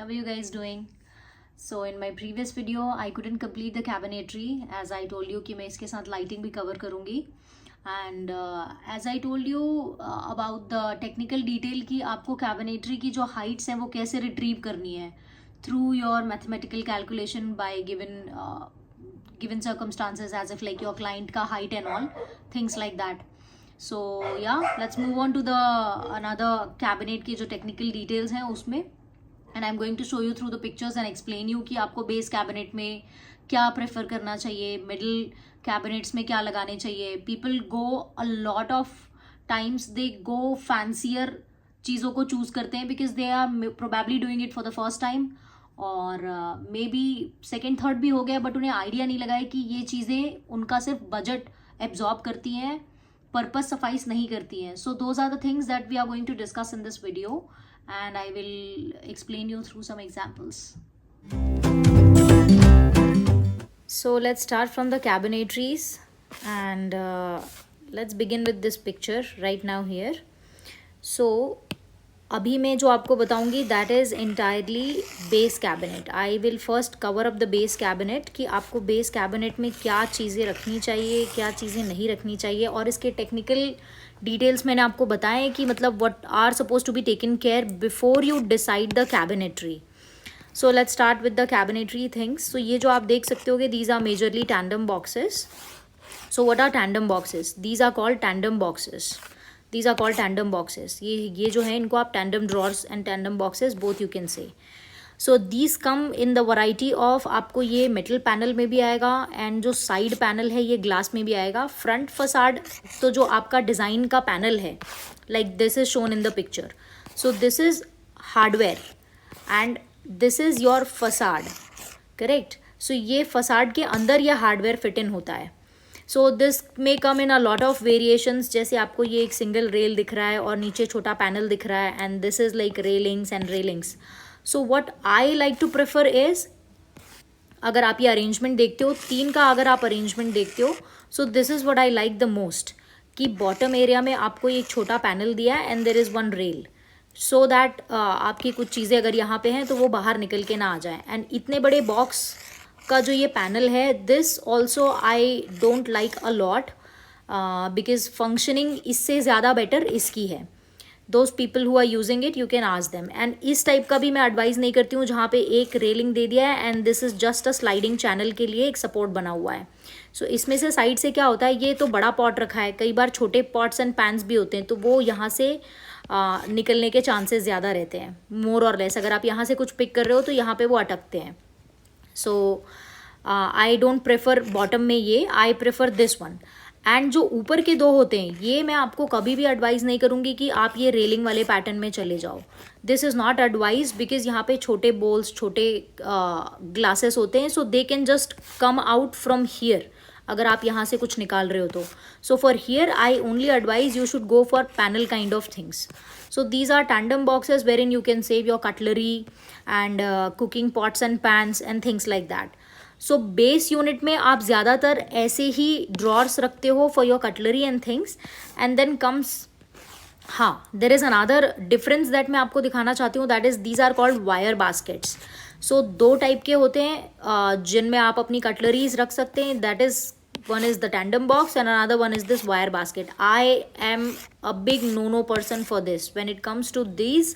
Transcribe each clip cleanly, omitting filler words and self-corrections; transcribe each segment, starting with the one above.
How are you guys doing? So in my previous video I couldn't complete the cabinetry as I told you कि मैं इसके साथ lighting भी cover करूँगी and as I told you about the technical detail कि आपको cabinetry की जो heights हैं वो कैसे retrieve करनी है through your mathematical calculation by given circumstances as if like your client का height and all things like that. So yeah, let's move on to the another cabinet की जो technical details हैं उसमें and I am going to show you through the pictures and explain you कि आपको base cabinet में क्या prefer करना चाहिए, मिडिल कैबिनेट्स में क्या लगाने चाहिए. People go a lot of times they go fancier चीज़ों को चूज करते हैं because they are probably doing it for the first time और मे बी सेकेंड थर्ड भी हो गया बट उन्हें आइडिया नहीं लगा है कि ये चीज़ें उनका सिर्फ बजट एब्जॉर्ब करती हैं, पर्पस सफाइस नहीं करती हैं. So those are the things that we are going to discuss in this video and I will explain you through some examples. So let's start from the cabinetries and let's begin with this picture right now here. So अभी मैं जो आपको बताऊंगी that is entirely base cabinet. I will first cover up the base cabinet कि आपको base cabinet में क्या चीज़ें रखनी चाहिए, क्या चीज़ें नहीं रखनी चाहिए और इसके टेक्निकल डिटेल्स मैंने आपको बताएं कि मतलब what are suppose to be taken care before you decide the cabinetry. So let's start with the cabinetry things. So ये जो आप देख सकते होगे these are majorly tandem boxes. So what are tandem boxes? These are called tandem boxes. These are called tandem boxes. ये जो है इनको आप tandem drawers and tandem boxes both you can say. So these come in the variety of, आपको ये metal panel में भी आएगा एंड जो साइड पैनल है ये ग्लास में भी आएगा. फ्रंट फसाड तो जो आपका डिज़ाइन का पैनल है like this is shown in the picture. So this is hardware and this is your facade, correct. So ये फसाड के अंदर यह हार्डवेयर फिट इन होता है. So this may come in a lot of variations. जैसे आपको ये एक सिंगल रेल दिख रहा है और नीचे छोटा पैनल दिख रहा है and this is like railings and railings. So what I like to prefer is, अगर आप ये अरेंजमेंट देखते हो, 3 का अगर आप अरेंजमेंट देखते हो, सो this is what I like the most कि बॉटम एरिया में आपको एक छोटा पैनल दिया है and there is one rail so that आपकी कुछ चीज़ें अगर यहाँ पे हैं तो वो बाहर निकल के ना आ जाए. एंड इतने बड़े बॉक्स का जो ये पैनल है this also I don't like a lot because functioning इससे ज़्यादा बेटर इसकी है. Those people who are using it you can ask them. And इस टाइप का भी मैं एडवाइस नहीं करती हूँ जहाँ पे एक रेलिंग दे दिया है and this is just a sliding channel के लिए एक सपोर्ट बना हुआ है. सो इसमें से साइड से क्या होता है, ये तो बड़ा पॉट रखा है, कई बार छोटे पॉट्स एंड पैन्स भी होते हैं तो वो यहाँ से निकलने के चांसेस ज़्यादा रहते हैं, मोर और लेस. अगर आप यहाँ से कुछ पिक कर रहे हो तो यहाँ पे वो अटकते हैं. सो आई डोंट प्रेफर बॉटम में ये, I prefer this one. And जो ऊपर के 2 होते हैं ये मैं आपको कभी भी एडवाइस नहीं करूँगी कि आप ये रेलिंग वाले पैटर्न में चले जाओ. This is not advice because यहाँ पे छोटे बोल्स, छोटे ग्लासेस होते हैं so they can just come out from here अगर आप यहाँ से कुछ निकाल रहे हो तो. So for here I only advise you should go for panel kind of things. So these are tandem boxes where in you can save your cutlery and cooking pots and pans and things like that. So base unit में आप ज़्यादातर ऐसे ही drawers रखते हो for your cutlery and things and then comes, हाँ there is another difference that मैं आपको दिखाना चाहती हूँ, that is these are called wire baskets. So 2 type के होते हैं जिनमें आप अपनी कटलरीज रख सकते हैं. That is one is the tandem box and another one is this wire basket. I am a big no person for this when it comes to these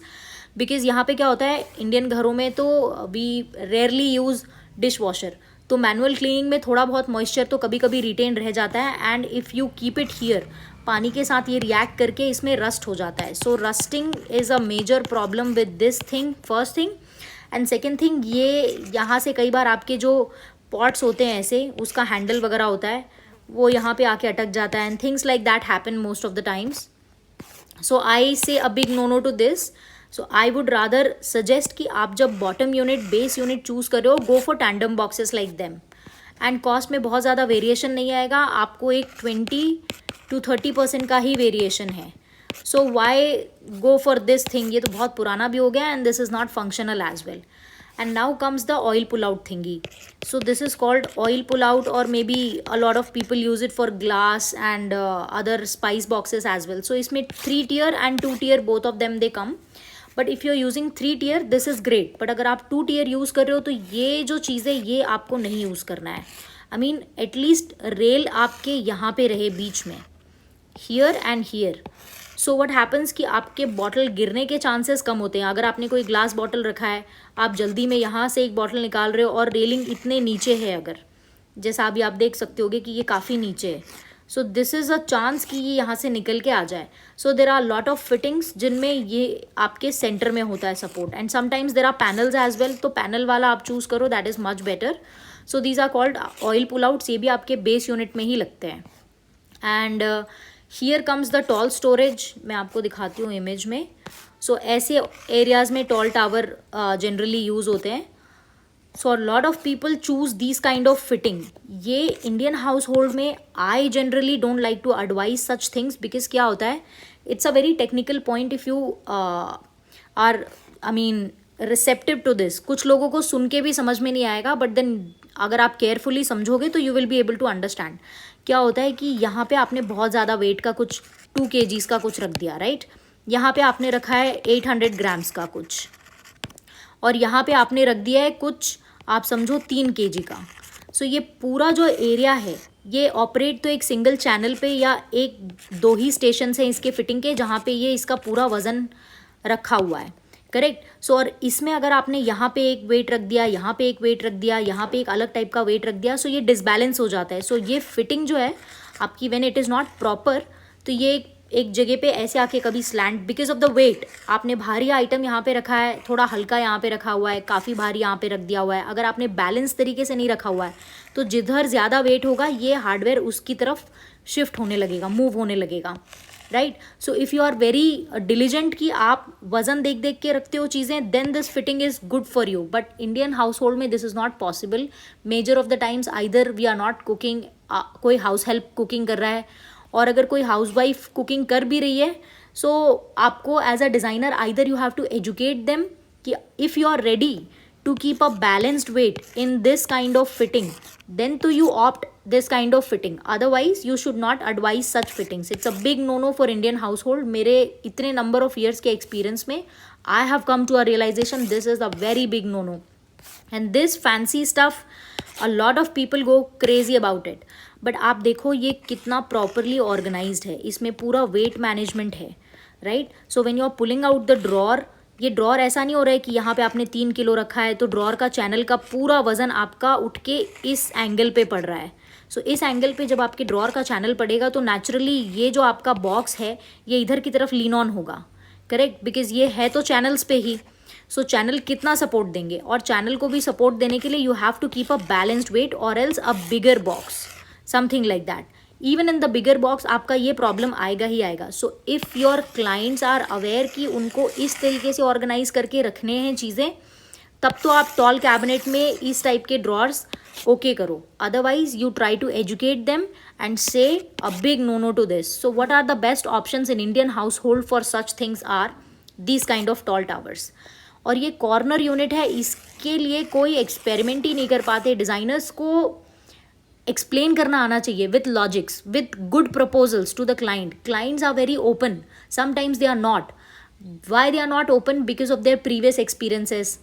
because यहाँ पे क्या होता है इंडियन घरों में तो we rarely use dishwasher, तो manual cleaning में थोड़ा बहुत मॉइस्चर तो कभी कभी रिटेन रह जाता है and if you keep it here पानी के साथ ये रिएक्ट करके इसमें रस्ट हो जाता है. So rusting is a major problem with this thing, first thing. And second thing, ये यहाँ से कई बार आपके जो पॉट्स होते हैं ऐसे उसका हैंडल वगैरह होता है वो यहाँ पे आके अटक जाता है and things like that happen most of the times. So I say a big no to this. So I would rather suggest कि आप जब bottom unit, base unit choose कर रहे हो, go for tandem boxes like them. And cost में बहुत ज़्यादा variation नहीं आएगा, आपको एक 20 to 30% का ही वेरिएशन है. So why go for this thing, ये तो बहुत पुराना भी हो गया and this is not functional as well. And now comes the oil pull out thingy. So this is called oil pull out or maybe a lot of people use it for glass and other spice boxes as well. So इसमें 3 tier and 2 tier both of them they come. But if you are using 3 tier this is great, but अगर आप 2 tier use कर रहे हो तो ये जो चीज़ है ये आपको नहीं यूज़ करना है. आई मीन एटलीस्ट रेल आपके यहाँ पे रहे बीच में, here and here. So what happens कि आपके बॉटल गिरने के चांसेस कम होते हैं. अगर आपने कोई ग्लास बॉटल रखा है, आप जल्दी में यहाँ से एक बॉटल निकाल रहे हो और रेलिंग इतने नीचे है, अगर जैसा अभी आप देख सकते होगे कि ये काफ़ी नीचे है, so this is a chance कि ये यहाँ से निकल के आ जाए. So there are lot of fittings जिनमें ये आपके सेंटर में होता है support, and sometimes there are panels as well. तो पैनल वाला आप चूज़ करो, that is much better. So these are called oil pull outs. ये भी आपके बेस यूनिट में ही लगते हैं. And here comes the tall storage. मैं आपको दिखाती हूँ इमेज में. सो ऐसे एरियाज़ में टॉल टावर जनरली यूज़ होते हैं. So lot of people choose this kind of fitting. ये इंडियन हाउस होल्ड में I generally don't like to advise such things, because क्या होता है, it's a very technical point. If you are I mean receptive to this, कुछ लोगों को सुन के भी समझ में नहीं आएगा, बट देन अगर आप केयरफुली समझोगे तो you will be able to understand. क्या होता है कि यहाँ पे आपने बहुत ज़्यादा वेट का कुछ 2 kgs का कुछ रख दिया, राइट. यहाँ पे आपने रखा है 800 grams का कुछ, और यहाँ पे आपने रख दिया है कुछ आप समझो 3 kg का. सो ये पूरा जो एरिया है ये ऑपरेट तो एक सिंगल चैनल पे या एक दो ही स्टेशन हैं इसके फिटिंग के, जहाँ पे ये इसका पूरा वज़न रखा हुआ है, करेक्ट. सो और इसमें अगर आपने यहाँ पे एक वेट रख दिया, यहाँ पे एक वेट रख दिया, यहाँ पे एक अलग टाइप का वेट रख दिया, सो ये डिसबैलेंस हो जाता है. सो ये फिटिंग जो है आपकी, when it is not proper, तो ये एक जगह पे ऐसे आके कभी slant, because of the weight. आपने भारी आइटम यहाँ पे रखा है, थोड़ा हल्का यहाँ पे रखा हुआ है, काफ़ी भारी यहाँ पे रख दिया हुआ है. अगर आपने बैलेंस तरीके से नहीं रखा हुआ है तो जिधर ज़्यादा वेट होगा ये हार्डवेयर उसकी तरफ शिफ्ट होने लगेगा, मूव होने लगेगा, right. So if you are very diligent कि आप वजन देख देख के रखते हो चीज़ें, then this fitting is good for you. But Indian household में this is not possible. Major of the times either we are not cooking, कोई हाउस हेल्प कुकिंग कर रहा है, और अगर कोई हाउसवाइफ कुकिंग कर भी रही है, सो आपको as a designer either you have to educate them कि if you are ready to keep a balanced weight in this kind of fitting, then to you opt this kind of fitting. Otherwise you should not advise such fittings. It's a big no no for Indian household. मेरे इतने number of years के experience में I have come to a realization this is a very big no no. And this fancy stuff, a lot of people go crazy about it. But आप देखो ये कितना properly organized है, इसमें पूरा weight management है, right? So when you are pulling out the drawer, ये drawer ऐसा नहीं हो रहा है कि यहाँ पे आपने 3 किलो रखा है तो ड्रॉर का चैनल का पूरा वज़न आपका उठ के इस एंगल पे पड़ रहा है. सो इस एंगल पे जब आपके ड्रॉर का चैनल पड़ेगा तो नेचुरली ये जो आपका बॉक्स है ये इधर की तरफ लीन ऑन होगा, करेक्ट, बिकॉज ये है तो चैनल्स पे ही. सो चैनल कितना सपोर्ट देंगे, और चैनल को भी सपोर्ट देने के लिए you have to keep a balanced weight और else a bigger box, something like that. Even in the bigger box आपका ये प्रॉब्लम आएगा ही आएगा. So if your clients are aware कि उनको इस तरीके से ऑर्गेनाइज करके रखने हैं चीज़ें, तब तो आप टॉल कैबिनेट में इस टाइप के ड्रॉर्स ओके करो. Otherwise you try to educate them and say a big no no to this. So what are the best options in Indian household for such things are this kind of tall towers. और ये corner unit है, इसके लिए कोई experiment ही नहीं कर पाते. Designers को एक्सप्लेन करना आना चाहिए with logics, with good proposals to the client. Clients are very open, sometimes they are not. Why they are not open? Because of their previous experiences,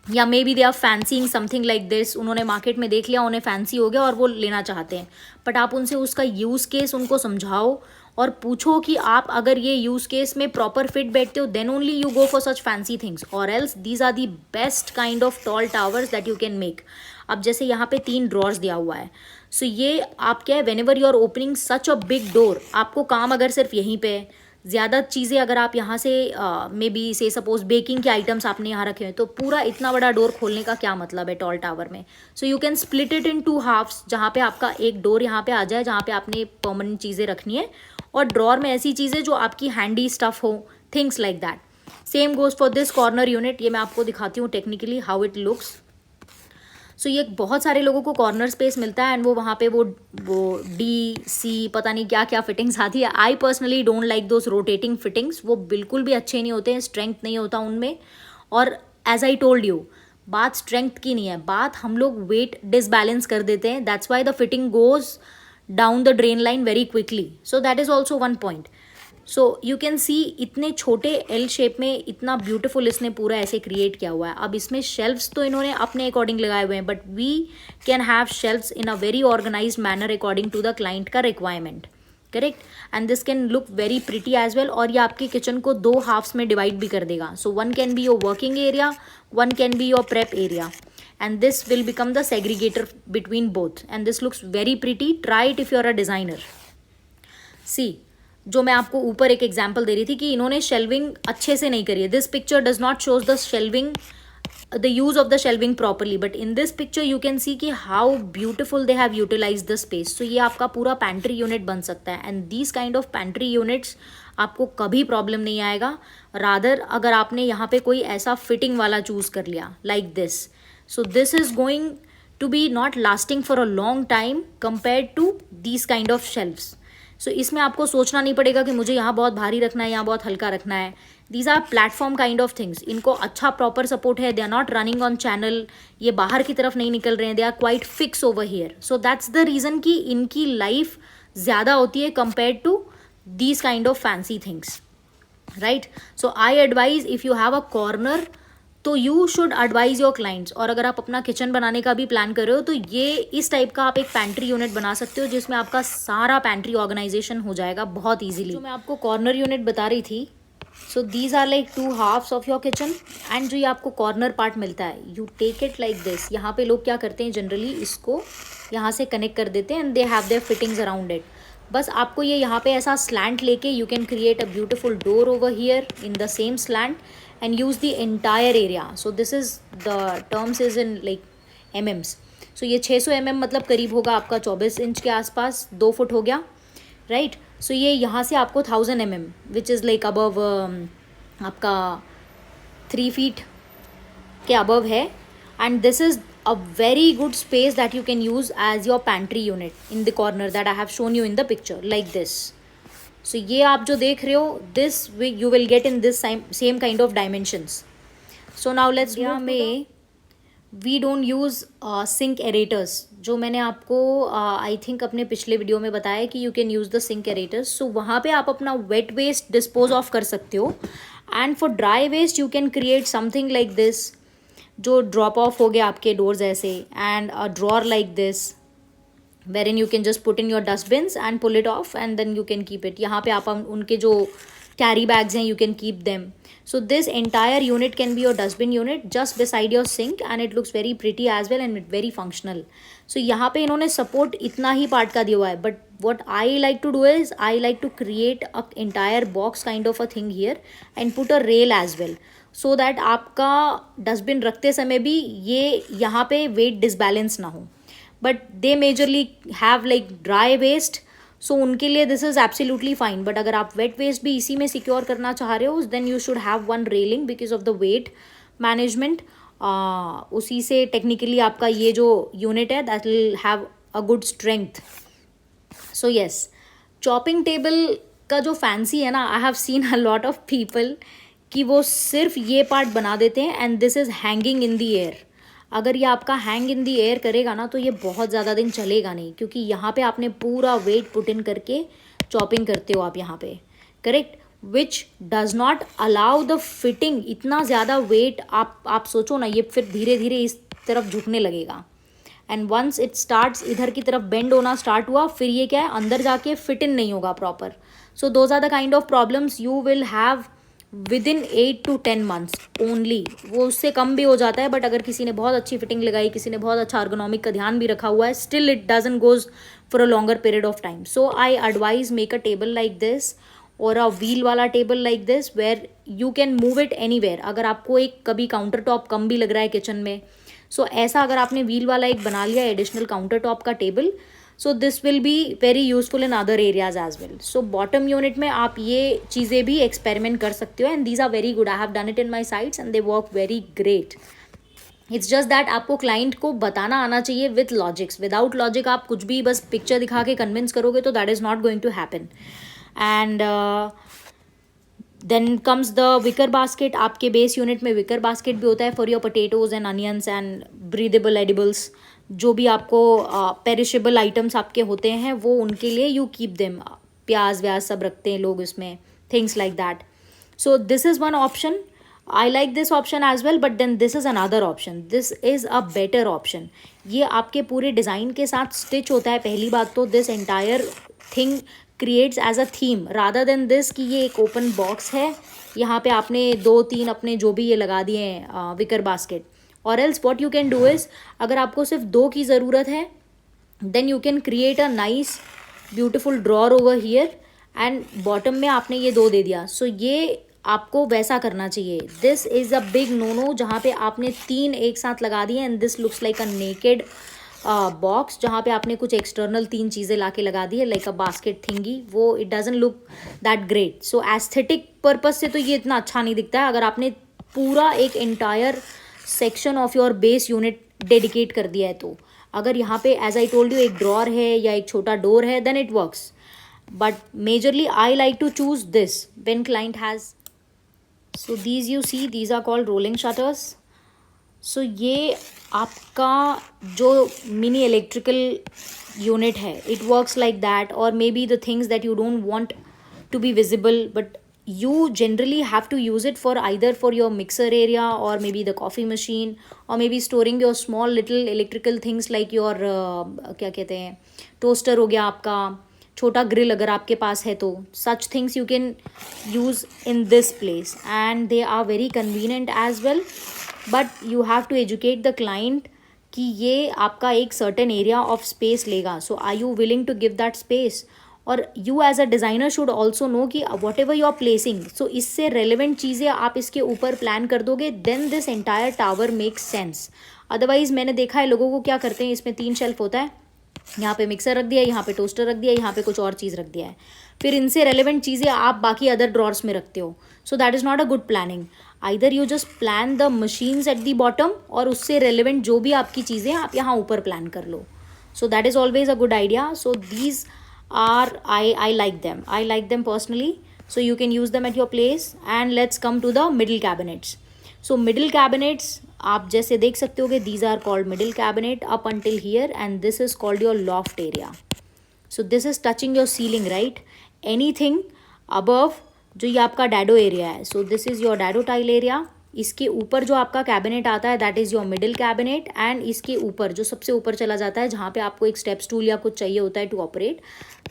या maybe they are fancying something like this. उन्होंने market में देख लिया, उन्हें fancy हो गया और वो लेना चाहते हैं. बट आप उनसे उसका यूज़ केस उनको समझाओ और पूछो कि आप अगर ये यूज़ केस में प्रॉपर फिट बैठते हो, then only you go for such fancy things, और else these are the best kind of tall towers that you can make. अब जैसे यहाँ पे 3 ड्रॉर्स दिया हुआ है, सो ये आप क्या है, whenever you are opening such a big door, आपको काम अगर सिर्फ यहीं पे है, ज़्यादा चीज़ें अगर आप यहाँ से मे बी से सपोज बेकिंग के आइटम्स आपने यहाँ रखे हैं, तो पूरा इतना बड़ा डोर खोलने का क्या मतलब है टॉल टावर में. So you can split it in 2 halves, जहाँ पे आपका एक डोर यहाँ पे आ जाए जहाँ पे आपने परमानेंट चीज़ें रखनी है, और ड्रॉर में ऐसी चीज़ें जो आपकी हैंडी स्टफ हो, things like that. Same goes for this corner unit. ये मैं आपको दिखाती हूँ टेक्निकली हाउ इट लुक्स. सो ये बहुत सारे लोगों को कॉर्नर स्पेस मिलता है एंड वो वहाँ पे वो DC पता नहीं क्या क्या फिटिंग्स आती है. I personally don't like those rotating fittings. वो बिल्कुल भी अच्छे नहीं होते हैं, स्ट्रेंथ नहीं होता उनमें. और एज आई टोल्ड यू, बात स्ट्रेंथ की नहीं है, बात हम लोग वेट डिसबैलेंस कर देते हैं. That's why the fitting goes down the drain line very quickly. So that is also one point. So you can सी इतने छोटे एल शेप में इतना ब्यूटीफुल इसने पूरा ऐसे क्रिएट किया हुआ है. अब इसमें शेल्फ्स तो इन्होंने अपने अकॉर्डिंग लगाए हुए हैं, but we can have shelves in a very organised manner according to the client का requirement. Correct. And this can look very pretty as well. और ये आपके किचन को 2 हाफ्स में डिवाइड भी कर देगा. So one can be your working area, one can be your prep area, and this will become the segregator between both, and this looks very pretty. Try it if you are a designer. See, जो मैं आपको ऊपर एक example दे रही थी कि इन्होंने shelving अच्छे से नहीं करी है. This picture does not shows the shelving, the use of the shelving properly, but in this picture you can see कि how beautiful they have utilized the space. So ये आपका पूरा pantry unit बन सकता है, and these kind of pantry units आपको कभी problem नहीं आएगा. रादर अगर आपने यहाँ पे कोई ऐसा फिटिंग वाला चूज कर लिया like this, so this is going to be not lasting for a long time compared to these kind of shelves. सो इसमें आपको सोचना नहीं पड़ेगा कि मुझे यहाँ बहुत भारी रखना है, यहाँ बहुत हल्का रखना है. These are platform kind of things. इनको अच्छा प्रॉपर सपोर्ट है. They are not running on channel. ये बाहर की तरफ नहीं निकल रहे हैं. They are quite fix over here. So that's the reason कि इनकी लाइफ ज़्यादा होती है compare to these kind of fancy things, right. So I advise if you have a corner तो you should advise your clients. और अगर आप अपना किचन बनाने का भी प्लान कर रहे हो तो ये इस टाइप का आप एक पैंट्री यूनिट बना सकते हो जिसमें आपका सारा पैंट्री ऑर्गेनाइजेशन हो जाएगा बहुत ईजिली. जो मैं आपको कॉर्नर यूनिट बता रही थी, so these are like 2 halves of your kitchen. And जो ये आपको कॉर्नर पार्ट मिलता है, you take it like this. यहाँ पे लोग क्या करते हैं जनरली, इसको यहाँ से कनेक्ट कर देते हैं and they have their fittings around it. बस आपको ये यहाँ पे ऐसा स्लैंट लेके you can create a beautiful door over here in the same slant and use the entire area. So this is the terms is in like mm. So ये 600 mm मतलब करीब होगा आपका 24 इंच के आसपास, 2 फुट हो गया, राइट. सो ये यहाँ से आपको 1000 mm which is like above आपका 3 फीट के अबव है. And this is a very good space that you can use as your pantry unit in the corner that I have shown you in the picture like this. So ये आप जो देख रहे हो, this you will get in this same kind of dimensions. So now let's move में we don't use sink aerators. जो मैंने आपको आई थिंक अपने पिछले वीडियो में बताया कि you can use the sink aerators. So वहाँ पे आप अपना वेट वेस्ट डिस्पोज ऑफ कर सकते हो. And for dry waste you can create something like this, जो ड्रॉप ऑफ हो गया आपके डोर्स ऐसे, and a drawer like this wherein you can just put in your dustbins and pull it off and then you can keep it. यहाँ पे आप उनके जो carry bags हैं you can keep them. So this entire unit can be your dustbin unit just beside your sink and it looks very pretty as well and very functional. So यहाँ पे इन्होंने support इतना ही part का दिया हुआ है, but what I like to do is I like to create a entire box kind of a thing here and put a rail as well, so that आपका dustbin रखते समय भी ये यहाँ पे weight disbalance ना हो. But they majorly have like dry waste, so उनके लिए this is absolutely fine. But अगर आप वेट वेस्ट भी इसी में सिक्योर करना चाह रहे हो then you should have one railing because of the weight management. उसी से टेक्निकली आपका ये जो यूनिट है that will have a good strength. So yes, chopping table का जो फैंसी है ना, I have seen a lot of people कि वो सिर्फ ये पार्ट बना देते हैं and this is hanging in the air. अगर ये आपका हैंग इन दी एयर करेगा ना तो ये बहुत ज़्यादा दिन चलेगा नहीं, क्योंकि यहाँ पे आपने पूरा वेट पुट इन करके चॉपिंग करते हो आप यहाँ पे, correct, which does not allow the fitting. इतना ज़्यादा वेट आप सोचो ना, ये फिर धीरे धीरे इस तरफ झुकने लगेगा. एंड वंस इट स्टार्ट्स इधर की तरफ बेंड होना स्टार्ट हुआ, फिर ये क्या है, अंदर जाके फिट इन नहीं होगा proper. So those are the kind of problems you will have within 8 to 10 months only. वो उससे कम भी हो जाता है, बट अगर किसी ने बहुत अच्छी फिटिंग लगाई, किसी ने बहुत अच्छा अर्गोनॉमिक का ध्यान भी रखा हुआ है, still it doesn't goes for a longer period of time. So I advise make a table like this और अ व्हील वाला table like this where you can move it anywhere. अगर आपको एक कभी काउंटर टॉप कम भी लग रहा है किचन में, सो ऐसा अगर आपने व्हील वाला एक बना लिया एडिशनल काउंटर टॉप का table, so this will be very useful in other areas as well. So bottom unit में आप ये चीज़ें भी एक्सपेरिमेंट कर सकते हो and these are very good. I have done it in my sites and they work very great. It's just that आपको client को बताना आना चाहिए विथ लॉजिक्स. विदाउट लॉजिक आप कुछ भी बस पिक्चर दिखा के कन्विंस करोगे तो that is not going to happen. And then comes the wicker basket. आपके बेस यूनिट में विकर बास्केट भी होता है for your potatoes and onions and breathable edibles. जो भी आपको पेरिशेबल आइटम्स आपके होते हैं वो उनके लिए यू कीप देम. प्याज व्याज सब रखते हैं लोग इसमें, things like that. So this is one option. I like this option as well, but then this is another option. This is a better option. ये आपके पूरे डिज़ाइन के साथ स्टिच होता है पहली बात तो. This entire thing creates as a theme rather than this कि ये एक ओपन बॉक्स है, यहाँ पे आपने 2-3 अपने जो भी ये लगा दिए हैं विकर बास्केट. और else what you can do is, अगर आपको सिर्फ 2 की ज़रूरत है, then you can create a nice beautiful drawer over here and bottom में आपने ये 2 दे दिया. सो ये आपको वैसा करना चाहिए. This is a big no no जहाँ पे आपने 3 एक साथ लगा दिए and this looks like a naked box जहाँ पे आपने कुछ एक्सटर्नल 3 चीज़ें ला के लगा दी है लाइक अ बास्केट थिंगी. वो it doesn't look that great. So aesthetic purpose से तो ये इतना अच्छा नहीं दिखता है. अगर आपने पूरा एक entire section of your base unit dedicate कर दिया है तो अगर यहाँ पे एज आई टोल्ड यू एक ड्रॉर है या एक छोटा डोर है then it works. But majorly I like to choose this when client has. So these you see these are called rolling shutters. So ये आपका जो मिनी इलेक्ट्रिकल यूनिट है इट वर्क्स लाइक दैट. और may be the things that you don't want to be visible but you generally have to use it for either for your mixer area or maybe the coffee machine or maybe storing your small little electrical things like your क्या कहते हैं toaster हो गया आपका, छोटा grill अगर आपके पास है तो such things you can use in this place and they are very convenient as well. but you have to educate the client कि ये आपका एक certain area of space लेगा. so are you willing to give that space? और you as a designer should also know कि whatever you are placing, so इससे relevant चीज़ें आप इसके ऊपर प्लान कर दोगे then this entire tower makes sense. Otherwise मैंने देखा है लोगों को क्या करते हैं, इसमें 3 शेल्फ होता है, यहाँ पे मिक्सर रख दिया, यहाँ पे टोस्टर रख दिया, यहाँ पे कुछ और चीज़ रख दिया है, फिर इनसे रेलिवेंट चीज़ें आप बाकी अदर ड्रॉर्स में रखते हो. सो that is not a good planning. Either you just plan the machines at the bottom और उससे रेलिवेंट जो भी आपकी चीज़ें आप यहाँ ऊपर प्लान कर लो. So that is always a good idea. So these are I like them personally, so you can use them at your place. And let's come to the middle cabinets. So middle cabinets आप जैसे देख सकते होगे these are called middle cabinet up until here and this is called your loft area. So this is touching your ceiling, right? Anything above जो ये आपका dado area है, so this is your dado tile area. इसके ऊपर जो आपका cabinet आता है that is your middle cabinet and इसके ऊपर जो सबसे ऊपर चला जाता है जहाँ पे आपको एक स्टेप स्टूल या कुछ चाहिए होता है to operate,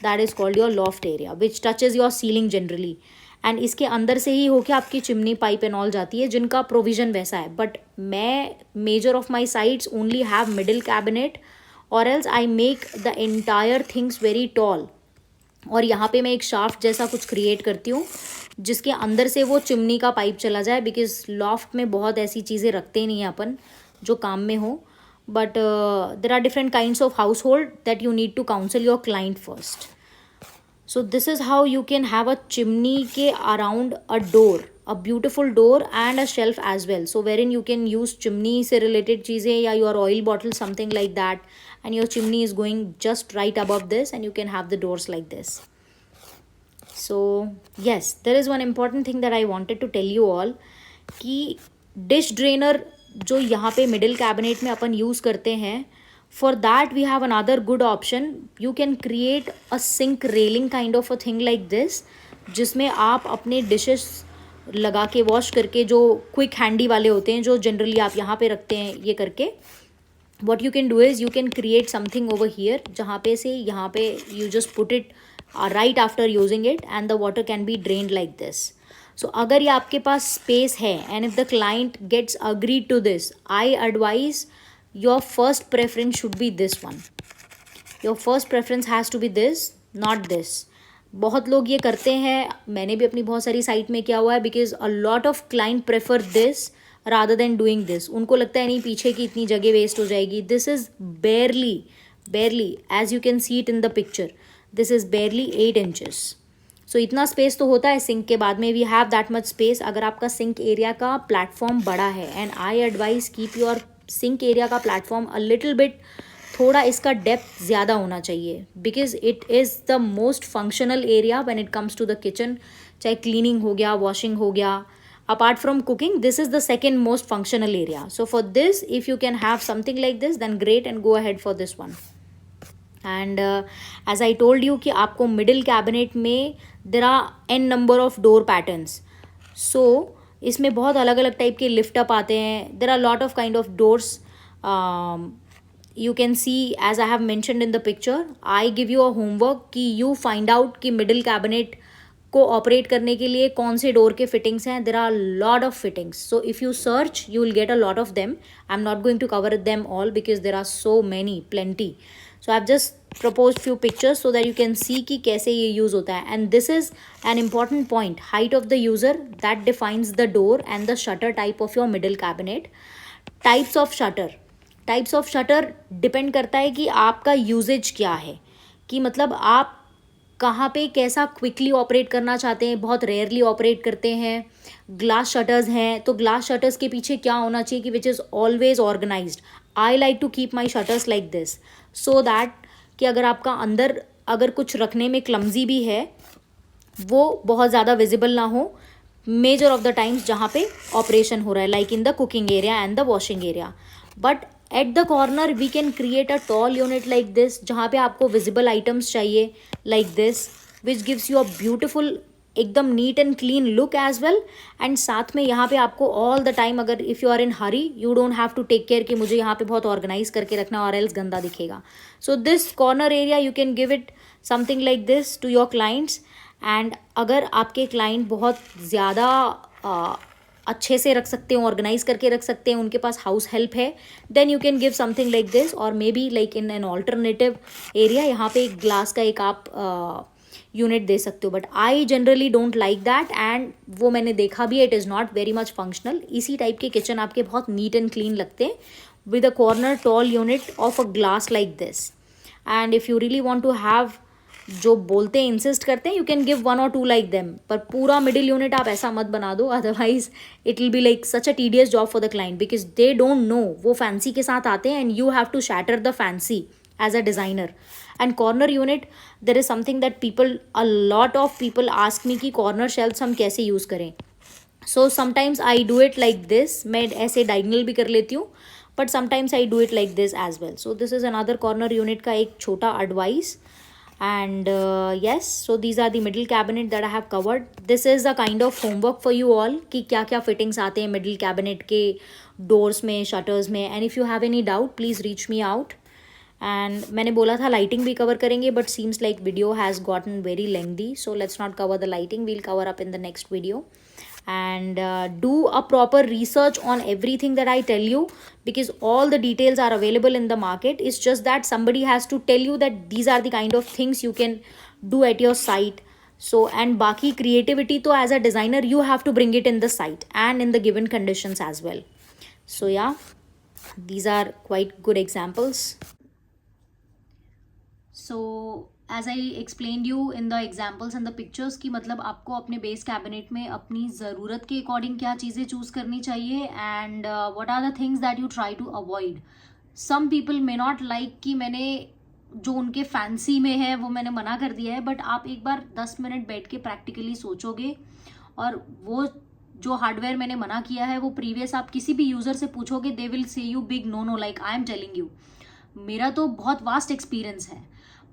that is called your loft area which touches your ceiling generally. And इसके अंदर से ही होके आपकी चिमनी पाइप एंड ऑल जाती है जिनका प्रोविजन वैसा है. बट मैं major of my sides only have middle cabinet और else I make the entire things very tall. और यहाँ पे मैं एक शाफ्ट जैसा कुछ क्रिएट करती हूँ जिसके अंदर से वो चिमनी का पाइप चला जाए, बिकॉज लॉफ्ट में बहुत ऐसी चीज़ें रखते नहीं हैं अपन जो काम में हो. But there are different kinds of household that you need to counsel your client first. So this is how you can have a chimney के around a door, a beautiful door and a shelf as well, so wherein you can use chimney से related चीज़ें या your oil bottle something like that and your chimney is going just right above this and you can have the doors like this. So yes, there is one important thing that I wanted to tell you all कि dish drainer जो यहाँ पे middle cabinet में अपन use करते हैं, for that we have another good option. You can create a sink railing kind of a thing like this जिसमें आप अपने dishes लगा के वॉश करके, जो क्विक हैंडी वाले होते हैं जो जनरली आप यहाँ पे रखते हैं ये करके, what you can do is you can create something over here जहाँ पे से यहाँ पे you just put it right after using it and the water can be drained like this. So अगर ये आपके पास space है and if the client gets agreed to this, I advise your first preference should be this one. Your first preference has to be this, not this. बहुत लोग ये करते हैं, मैंने भी अपनी बहुत सारी साइट में किया हुआ है, because a lot of client prefer this rather than doing this. उनको लगता है नहीं पीछे की इतनी जगह वेस्ट हो जाएगी. This is barely as you can see it in the picture, this is barely 8 inches. So इतना स्पेस तो होता है सिंक के बाद में, we have that much space अगर आपका सिंक एरिया का प्लेटफॉर्म बड़ा है. And I advise keep your sink area का प्लेटफॉर्म अ लिटिल बिट, थोड़ा इसका डेप्थ ज़्यादा होना चाहिए, because it is the most functional area when it comes to the kitchen. चाहे क्लीनिंग हो गया, वॉशिंग हो गया, apart from cooking, this is the second most functional area. So for this if you can have something like this then great and go ahead for this one. And as I told you कि आपको middle cabinet में there are an number of door patterns. So इसमें बहुत अलग अलग type के lift up आते हैं. There are lot of kind of doors. You can see as I have mentioned in the picture. I give you a homework कि you find out कि middle cabinet को ऑपरेट करने के लिए कौन से डोर के फिटिंग्स हैं. There are lot of fittings. So if you search you will get a lot of them. I am not going to cover them all because there are so many, plenty. So I've just proposed few pictures so that you can see कि कैसे ये use होता है. And this is an important point. Height of the user that defines the door and the shutter type of your middle cabinet. Types of shutter. Types of shutter depend करता है कि आपका usage क्या है, कि मतलब आप कहाँ पे कैसा क्विकली ऑपरेट करना चाहते हैं. बहुत रेयरली ऑपरेट करते हैं. ग्लास शटर्स हैं तो ग्लास शटर्स के पीछे क्या होना चाहिए कि which is always organised. I like to keep my shutters like this so that कि अगर आपका अंदर अगर कुछ रखने में क्लमजी भी है वो बहुत ज़्यादा विजिबल ना हो मेजर ऑफ द टाइम्स जहाँ पे ऑपरेशन हो रहा है, like in the cooking area and the washing area. But at the corner we can create a tall unit like this जहाँ पे आपको विजिबल आइटम्स चाहिए like this which gives you a beautiful एकदम neat and clean look as well. And साथ में यहाँ पे आपको ऑल द टाइम अगर if you are in hurry you don't have to take care कि मुझे यहाँ पे बहुत ऑर्गेनाइज करके रखना और एल्स गंदा दिखेगा. So this corner area you can give it something like this to your clients. And अगर आपके क्लाइंट बहुत ज़्यादा अच्छे से रख सकते हैं, ऑर्गेनाइज करके रख सकते हैं, उनके पास हाउस हेल्प है, then you can give something like this. और may be like in an alternative area यहाँ पे एक ग्लास का एक आप यूनिट दे सकते हो. But I generally don't like that and वो मैंने देखा भी, it is not very much functional. इसी टाइप के किचन आपके बहुत नीट एंड क्लीन लगते हैं with a corner tall unit of a glass like this. And if you really want to have, जो बोलते हैं इंसिस्ट करते हैं, you can give 1 or 2 like them. पर पूरा मिडिल यूनिट आप ऐसा मत बना दो, otherwise it will be like such a tedious job for the client because they don't know. वो फैंसी के साथ आते हैं and you have to shatter the fancy as a designer. And corner unit, there is something that a lot of people ask me कि corner shelves हम कैसे use करें. So sometimes I do it like this. मैं ऐसे diagonal भी कर लेती हूँ, but sometimes I do it like this as well. So this is another corner unit का एक छोटा advice. And yes, so these are the middle cabinet that I have covered. This is a kind of homework for you all कि क्या क्या fittings आते हैं middle cabinet के doors में, shutters में. And if you have any doubt, please reach me out. And मैंने बोला था लाइटिंग भी कवर करेंगे but seems like video has gotten very lengthy, so let's not cover the lighting. We'll cover up in the next video. And do a proper research on everything that I tell you because all the details are available in the market. It's just that somebody has to tell you that these are the kind of things you can do at your site. So and बाकी creativity तो as a designer you have to bring it in the site and in the given conditions as well. So yeah, these are quite good examples. So as I explain you in the examples and the pictures कि मतलब आपको अपने base cabinet में अपनी ज़रूरत के according क्या चीज़ें चूज़ करनी चाहिए and what are the things that you try to avoid. Some people may not like कि मैंने जो उनके फैंसी में है वो मैंने मना कर दिया है, बट आप एक बार 10 मिनट बैठ के प्रैक्टिकली सोचोगे और वो जो हार्डवेयर मैंने मना किया है वो प्रीवियस आप किसी भी यूज़र से पूछोगे, they will say you big no no like I am telling you. मेरा तो बहुत वास्ट एक्सपीरियंस है,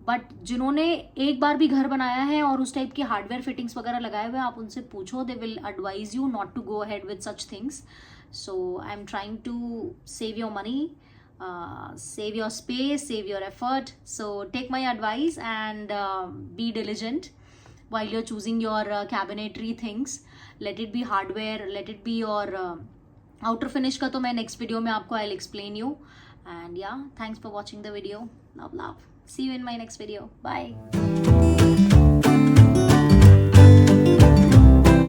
बट जिन्होंने एक बार भी घर बनाया है और उस टाइप के हार्डवेयर फिटिंग्स वगैरह लगाए हुए हैं, आप उनसे पूछो, they will advise you not to go ahead with such things. So I am trying to save your money, save your space, save your effort. So take my advice and be diligent while you're choosing your cabinetry things. Let it be hardware, let it be your outer finish का तो मैं next video में आपको I'll explain you. And yeah, thanks for watching the video. Love. See you in my next video. Bye.